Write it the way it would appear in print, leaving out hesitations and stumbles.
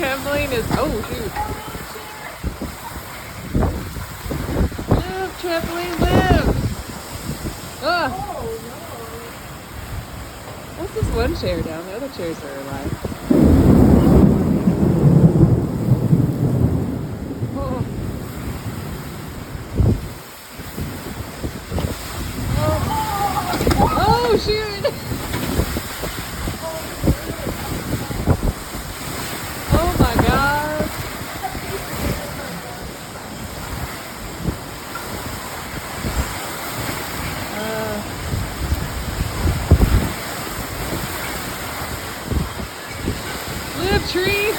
trampoline is, oh shoot. Live, trampoline, live! Ah. What's this one chair down? The other chairs are alive. Oh. Oh shoot! Oh my god! Live, tree!